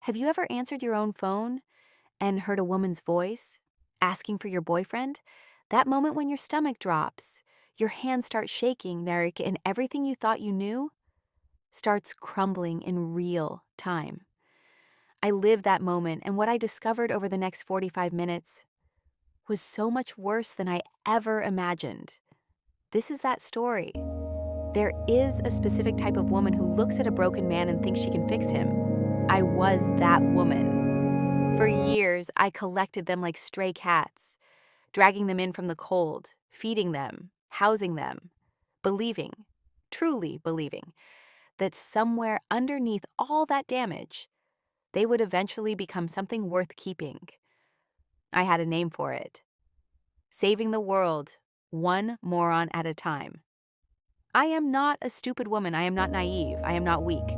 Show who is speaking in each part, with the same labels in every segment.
Speaker 1: Have you ever answered your own phone and heard a woman's voice asking for your boyfriend? That moment when your stomach drops, your hands start shaking, and everything you thought you knew starts crumbling in real time. I lived that moment, and what I discovered over the next 45 minutes was so much worse than I ever imagined. This is that story. There is a specific type of woman who looks at a broken man and thinks she can fix him. I was that woman. For years, I collected them like stray cats, dragging them in from the cold, feeding them, housing them, believing, truly believing, that somewhere underneath all that damage, they would eventually become something worth keeping. I had a name for it. Saving the world, one moron at a time. I am not a stupid woman. I am not naive. I am not weak.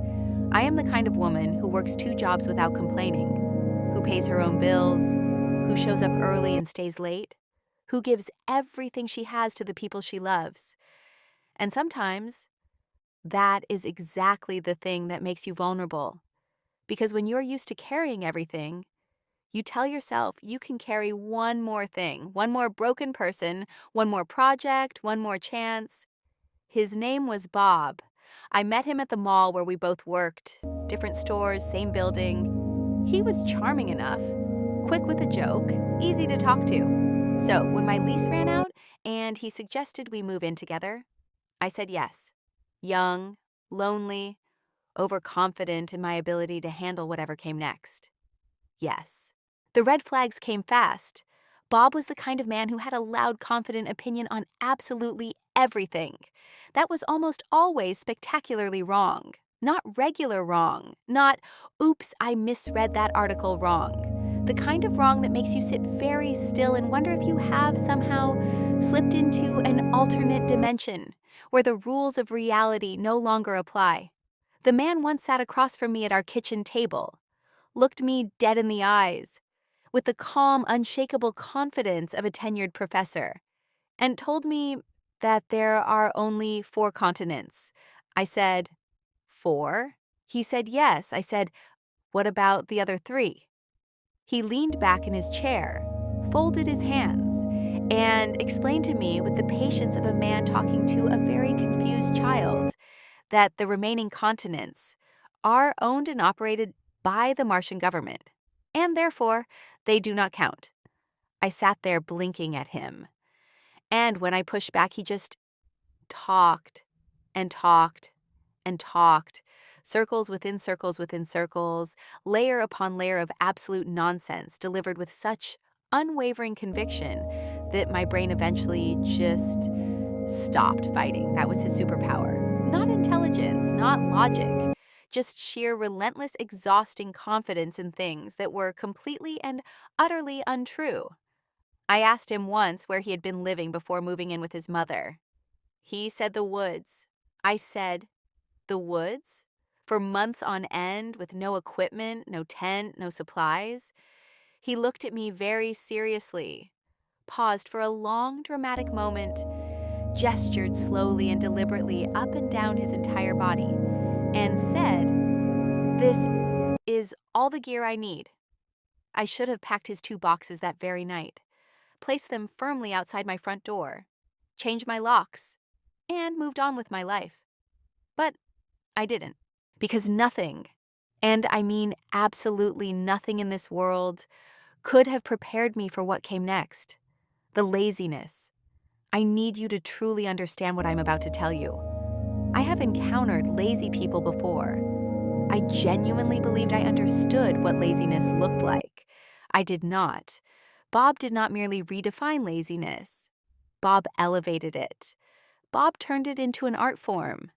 Speaker 1: I am the kind of woman who works 2 jobs without complaining, who pays her own bills, who shows up early and stays late, who gives everything she has to the people she loves. And sometimes that is exactly the thing that makes you vulnerable. Because when you're used to carrying everything, you tell yourself you can carry one more thing, one more broken person, one more project, one more chance. His name was Bob. I met him at the mall where we both worked. Different stores, same building. He was charming enough, quick with a joke, easy to talk to. So when my lease ran out and he suggested we move in together, I said yes. Young, lonely, overconfident in my ability to handle whatever came next. Yes. The red flags came fast. Bob was the kind of man who had a loud, confident opinion on absolutely everything. That was almost always spectacularly wrong. Not regular wrong. Not, oops, I misread that article wrong. The kind of wrong that makes you sit very still and wonder if you have somehow slipped into an alternate dimension where the rules of reality no longer apply. The man once sat across from me at our kitchen table, looked me dead in the eyes, with the calm, unshakable confidence of a tenured professor, and told me that there are only 4 continents. I said, 4? He said, yes. I said, what about the other 3? He leaned back in his chair, folded his hands, and explained to me with the patience of a man talking to a very confused child that the remaining continents are owned and operated by the Martian government, and therefore they do not count. I sat there blinking at him, and when I pushed back, he just talked and talked and talked, circles within circles within circles, layer upon layer of absolute nonsense delivered with such unwavering conviction that my brain eventually just stopped fighting. That was his superpower. Not intelligence, not logic, just sheer relentless, exhausting confidence in things that were completely and utterly untrue. I asked him once where he had been living before moving in with his mother. He said the woods. I said, the woods? For months on end with no equipment, no tent, no supplies? He looked at me very seriously, paused for a long, dramatic moment, gestured slowly and deliberately up and down his entire body, and said, "This is all the gear I need." I should have packed his 2 boxes that very night, placed them firmly outside my front door, changed my locks, and moved on with my life. But I didn't, because nothing, and I mean absolutely nothing in this world, could have prepared me for what came next. The laziness. I need you to truly understand what I'm about to tell you. I have encountered lazy people before. I genuinely believed I understood what laziness looked like. I did not. Bob did not merely redefine laziness. Bob elevated it. Bob turned it into an art form.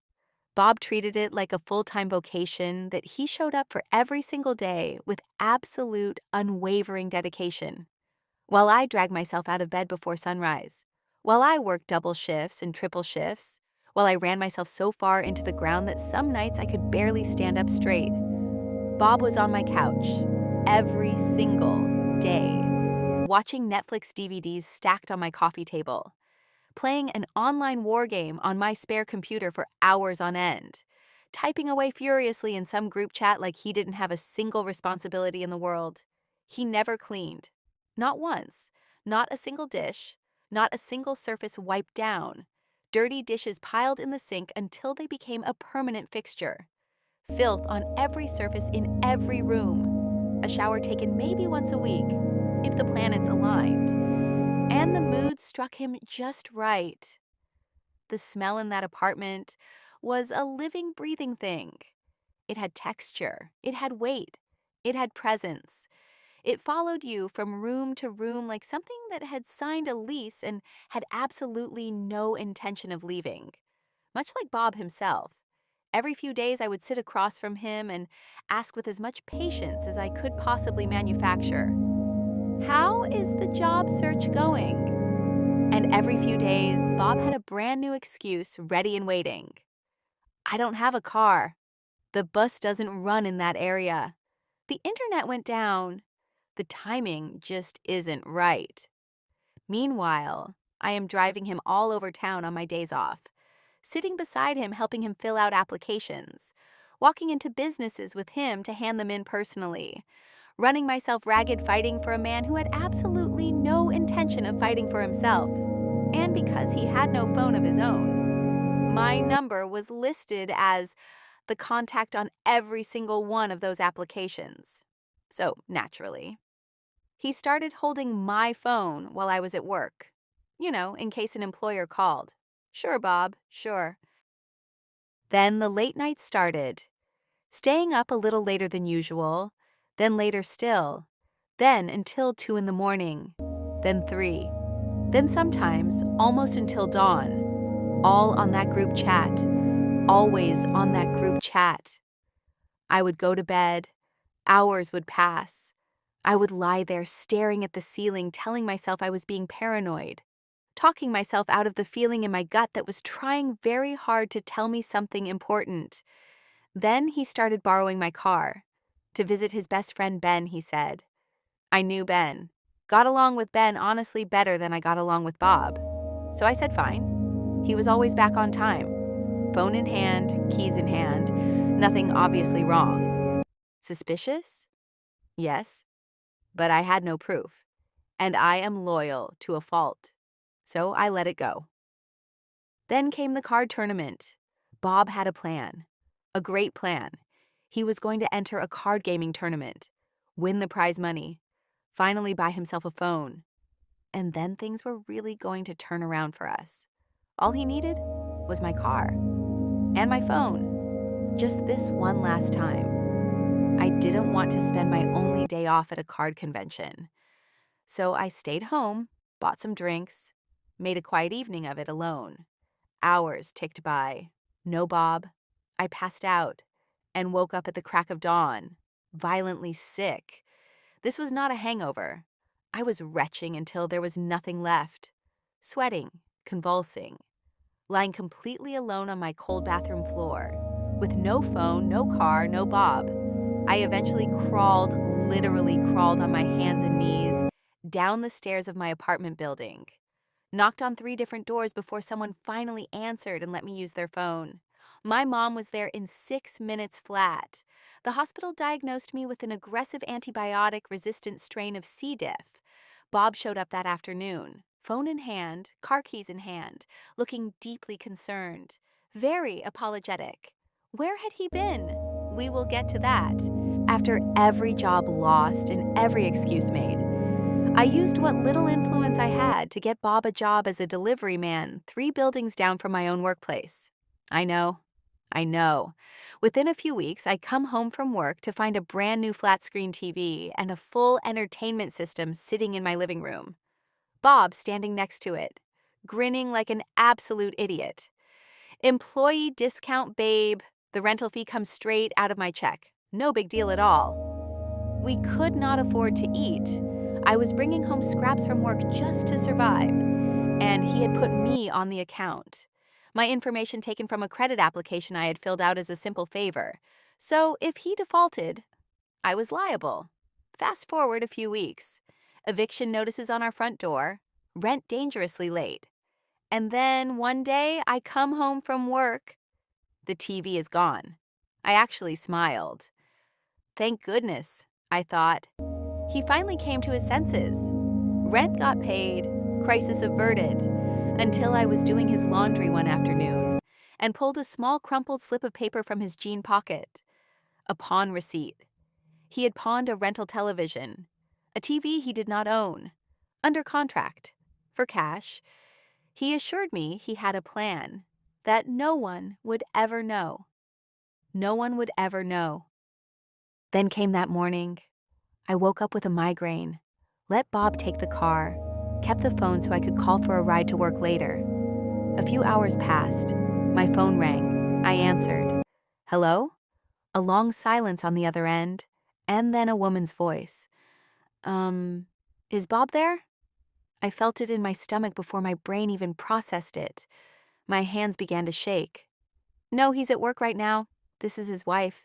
Speaker 1: Bob treated it like a full-time vocation that he showed up for every single day with absolute, unwavering dedication. While I dragged myself out of bed before sunrise, while I worked double shifts and triple shifts, while I ran myself so far into the ground that some nights I could barely stand up straight, Bob was on my couch every single day, watching Netflix DVDs stacked on my coffee table, playing an online war game on my spare computer for hours on end, typing away furiously in some group chat like he didn't have a single responsibility in the world. He never cleaned. Not once. Not a single dish. Not a single surface wiped down. Dirty dishes piled in the sink until they became a permanent fixture. Filth on every surface in every room. A shower taken maybe once a week, if the planets aligned. And the mood struck him just right. The smell in that apartment was a living, breathing thing. It had texture, it had weight, it had presence. It followed you from room to room like something that had signed a lease and had absolutely no intention of leaving. Much like Bob himself. Every few days I would sit across from him and ask with as much patience as I could possibly manufacture, "How is the job search going?" And every few days, Bob had a brand new excuse ready and waiting. "I don't have a car. The bus doesn't run in that area. The internet went down. The timing just isn't right." Meanwhile, I am driving him all over town on my days off, sitting beside him helping him fill out applications, walking into businesses with him to hand them in personally, running myself ragged fighting for a man who had absolutely no intention of fighting for himself. And because he had no phone of his own, my number was listed as the contact on every single one of those applications. So, naturally, he started holding my phone while I was at work. In case an employer called. "Sure, Bob, sure." Then the late nights started, staying up a little later than usual, then later still, then until 2 in the morning, then 3, then sometimes almost until dawn, all on that group chat, always on that group chat. I would go to bed, hours would pass. I would lie there staring at the ceiling, telling myself I was being paranoid, talking myself out of the feeling in my gut that was trying very hard to tell me something important. Then he started borrowing my car. To visit his best friend Ben, he said. I knew Ben. Got along with Ben honestly better than I got along with Bob. So I said fine. He was always back on time. Phone in hand, keys in hand, nothing obviously wrong. Suspicious? Yes. But I had no proof. And I am loyal to a fault. So I let it go. Then came the card tournament. Bob had a plan. A great plan. He was going to enter a card gaming tournament, win the prize money, finally buy himself a phone. And then things were really going to turn around for us. All he needed was my car and my phone. Just this one last time. I didn't want to spend my only day off at a card convention. So I stayed home, bought some drinks, made a quiet evening of it alone. Hours ticked by. No Bob. I passed out and woke up at the crack of dawn, violently sick. This was not a hangover. I was retching until there was nothing left. Sweating, convulsing, lying completely alone on my cold bathroom floor, with no phone, no car, no Bob. I eventually literally crawled on my hands and knees down the stairs of my apartment building. Knocked on 3 different doors before someone finally answered and let me use their phone. My mom was there in 6 minutes flat. The hospital diagnosed me with an aggressive antibiotic-resistant strain of C. diff. Bob showed up that afternoon, phone in hand, car keys in hand, looking deeply concerned, very apologetic. Where had he been? We will get to that. After every job lost and every excuse made, I used what little influence I had to get Bob a job as a delivery man 3 buildings down from my own workplace. I know. Within a few weeks, I come home from work to find a brand new flat screen TV and a full entertainment system sitting in my living room. Bob standing next to it, grinning like an absolute idiot. Employee discount, babe. The rental fee comes straight out of my check. No big deal at all. We could not afford to eat. I was bringing home scraps from work just to survive, and he had put me on the account. My information taken from a credit application I had filled out as a simple favor. So if he defaulted, I was liable. Fast forward a few weeks. Eviction notices on our front door. Rent dangerously late. And then one day I come home from work. The TV is gone. I actually smiled. Thank goodness, I thought. He finally came to his senses. Rent got paid, crisis averted, until I was doing his laundry one afternoon and pulled a small crumpled slip of paper from his jean pocket. A pawn receipt. He had pawned a rental television, a TV he did not own, under contract, for cash. He assured me he had a plan, that no one would ever know. No one would ever know. Then came that morning. I woke up with a migraine, let Bob take the car, kept the phone so I could call for a ride to work later. A few hours passed. My phone rang. I answered. Hello? A long silence on the other end, and then a woman's voice. Is Bob there? I felt it in my stomach before my brain even processed it. My hands began to shake. No, he's at work right now. This is his wife.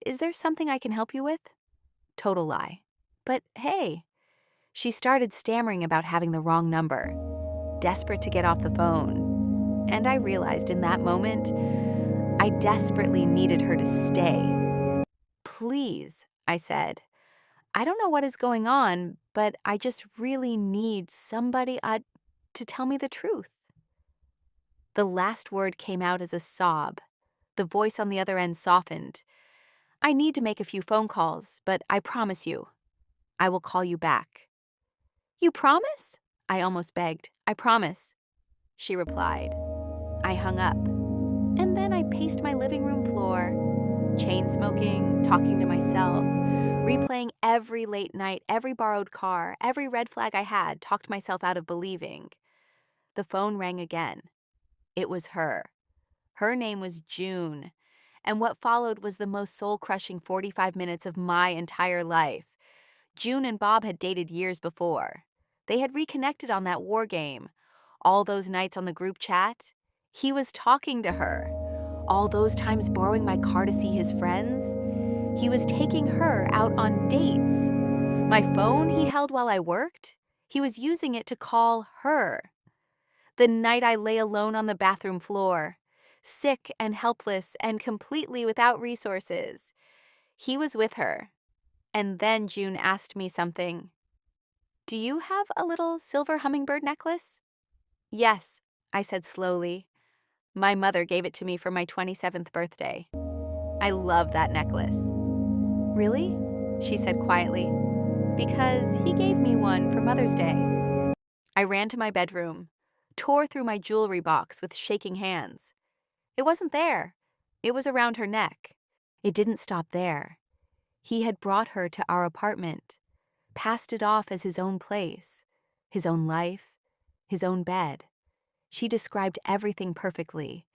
Speaker 1: Is there something I can help you with? Total lie. But hey, she started stammering about having the wrong number, desperate to get off the phone. And I realized in that moment, I desperately needed her to stay. Please, I said. I don't know what is going on, but I just really need somebody to tell me the truth. The last word came out as a sob. The voice on the other end softened. I need to make a few phone calls, but I promise you, I will call you back. You promise? I almost begged. I promise, she replied. I hung up, and then I paced my living room floor, chain smoking, talking to myself, replaying every late night, every borrowed car, every red flag I had, talked myself out of believing. The phone rang again. It was her. Her name was June, and what followed was the most soul-crushing 45 minutes of my entire life. June and Bob had dated years before. They had reconnected on that war game. All those nights on the group chat, he was talking to her. All those times borrowing my car to see his friends, he was taking her out on dates. My phone he held while I worked, he was using it to call her. The night I lay alone on the bathroom floor, sick and helpless and completely without resources, he was with her. And then June asked me something. Do you have a little silver hummingbird necklace? Yes, I said slowly. My mother gave it to me for my 27th birthday. I love that necklace. Really? She said quietly. Because he gave me one for Mother's Day. I ran to my bedroom, tore through my jewelry box with shaking hands. It wasn't there. It was around her neck. It didn't stop there. He had brought her to our apartment, passed it off as his own place, his own life, his own bed. She described everything perfectly,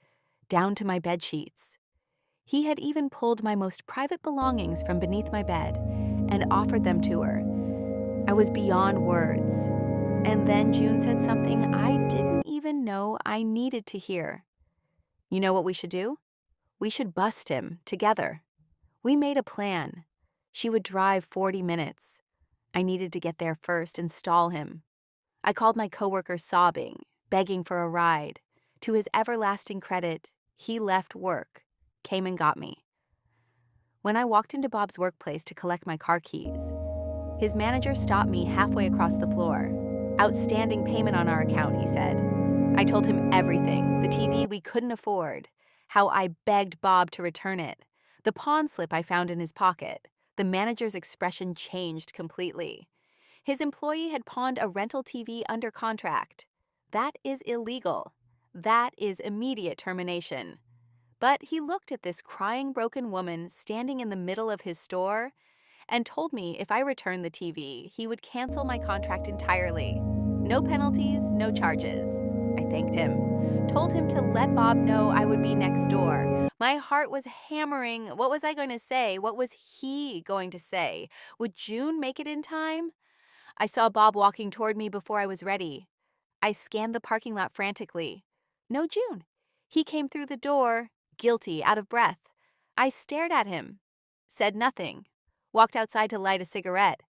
Speaker 1: down to my bed sheets. He had even pulled my most private belongings from beneath my bed and offered them to her. I was beyond words. And then June said something I didn't even know I needed to hear. You know what we should do? We should bust him, together. We made a plan. She would drive 40 minutes. I needed to get there first and stall him. I called my coworker sobbing, begging for a ride. To his everlasting credit, he left work, came and got me. When I walked into Bob's workplace to collect my car keys, his manager stopped me halfway across the floor. Outstanding payment on our account, he said. I told him everything, the TV we couldn't afford, how I begged Bob to return it, the pawn slip I found in his pocket. The manager's expression changed completely. His employee had pawned a rental TV under contract. That is illegal. That is immediate termination. But he looked at this crying, broken woman standing in the middle of his store and told me if I returned the TV, he would cancel my contract entirely. No penalties, no charges. I thanked him, told him to let Bob know I would be next door. My heart was hammering. What was I going to say? What was he going to say? Would June make it in time? I saw Bob walking toward me before I was ready. I scanned the parking lot frantically. No June. He came through the door, guilty, out of breath. I stared at him, said nothing, walked outside to light a cigarette.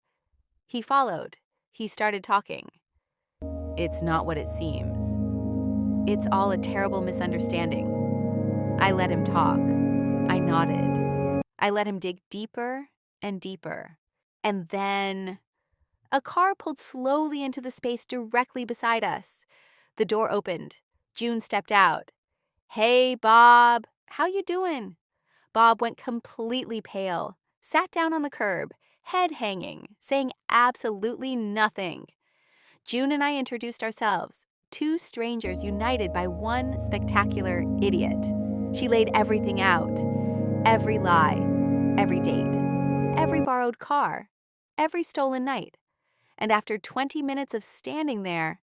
Speaker 1: He followed. He started talking. It's not what it seems. It's all a terrible misunderstanding. I let him talk. I nodded. I let him dig deeper and deeper. And then a car pulled slowly into the space directly beside us. The door opened. June stepped out. "Hey, Bob. How you doing?" Bob went completely pale, sat down on the curb, head hanging, saying absolutely nothing. June and I introduced ourselves, two strangers united by one spectacular idiot. She laid everything out. Every lie, every date, every borrowed car, every stolen night. And after 20 minutes of standing there,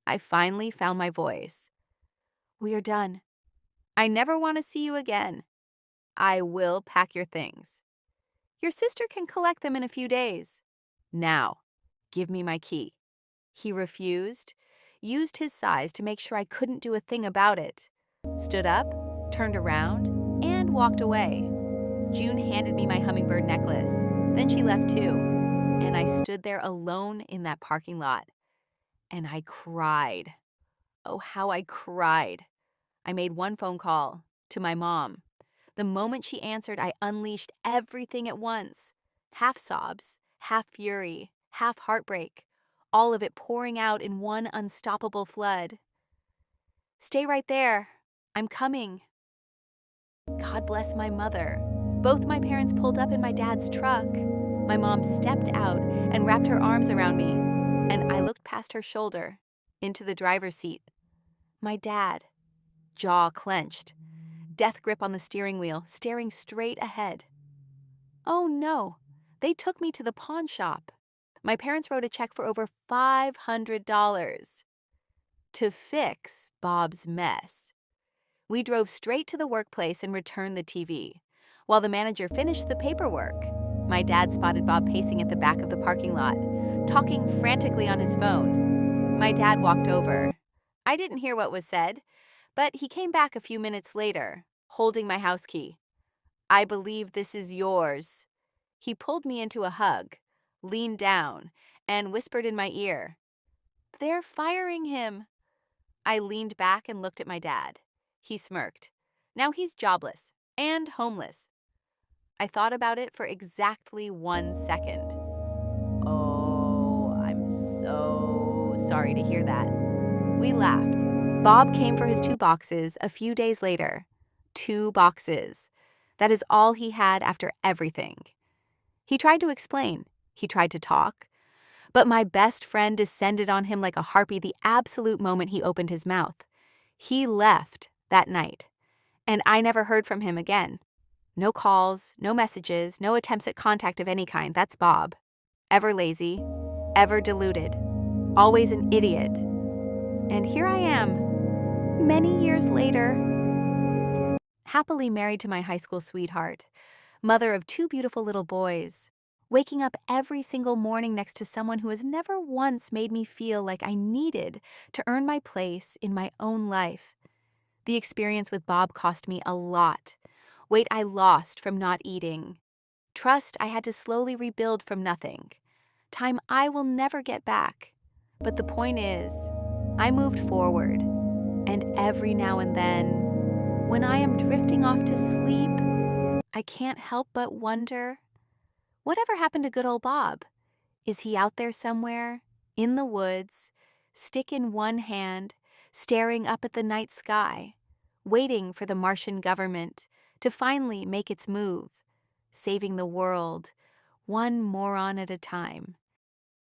Speaker 1: I finally found my voice. "We are done. I never want to see you again. I will pack your things. Your sister can collect them in a few days. Now, give me my key." He refused, used his size to make sure I couldn't do a thing about it, stood up, turned around, and walked away. June handed me my hummingbird necklace. Then she left too, and I stood there alone in that parking lot. And I cried. Oh, how I cried. I made one phone call to my mom. The moment she answered, I unleashed everything at once. Half sobs, half fury, half heartbreak, all of it pouring out in one unstoppable flood. "Stay right there. I'm coming." God bless my mother. Both my parents pulled up in my dad's truck. My mom stepped out and wrapped her arms around me, and I looked past her shoulder into the driver's seat. My dad, jaw clenched, death grip on the steering wheel, staring straight ahead. Oh no, they took me to the pawn shop. My parents wrote a check for over $500 to fix Bob's mess. We drove straight to the workplace and returned the TV. While the manager finished the paperwork, my dad spotted Bob pacing at the back of the parking lot, talking frantically on his phone. My dad walked over. I didn't hear what was said, but he came back a few minutes later, holding my house key. "I believe this is yours." He pulled me into a hug, leaned down, and whispered in my ear, "They're firing him." I leaned back and looked at my dad. He smirked. Now he's jobless and homeless. I thought about it for exactly 1 second. "Oh, I'm so sorry to hear that." We laughed. Bob came for his 2 boxes a few days later. 2 boxes. That is all he had after everything. He tried to explain. He tried to talk. But my best friend descended on him like a harpy the absolute moment he opened his mouth. He left that night, and I never heard from him again. No calls, no messages, no attempts at contact of any kind. That's Bob. Ever lazy, ever deluded, always an idiot. And here I am, many years later, happily married to my high school sweetheart, mother of 2 beautiful little boys, waking up every single morning next to someone who has never once made me feel like I needed to earn my place in my own life. The experience with Bob cost me a lot. Weight I lost from not eating. Trust I had to slowly rebuild from nothing. Time I will never get back. But the point is, I moved forward. And every now and then, when I am drifting off to sleep, I can't help but wonder, whatever happened to good old Bob? Is he out there somewhere, in the woods, stick in one hand, staring up at the night sky, waiting for the Martian government to finally make its move, saving the world, one moron at a time?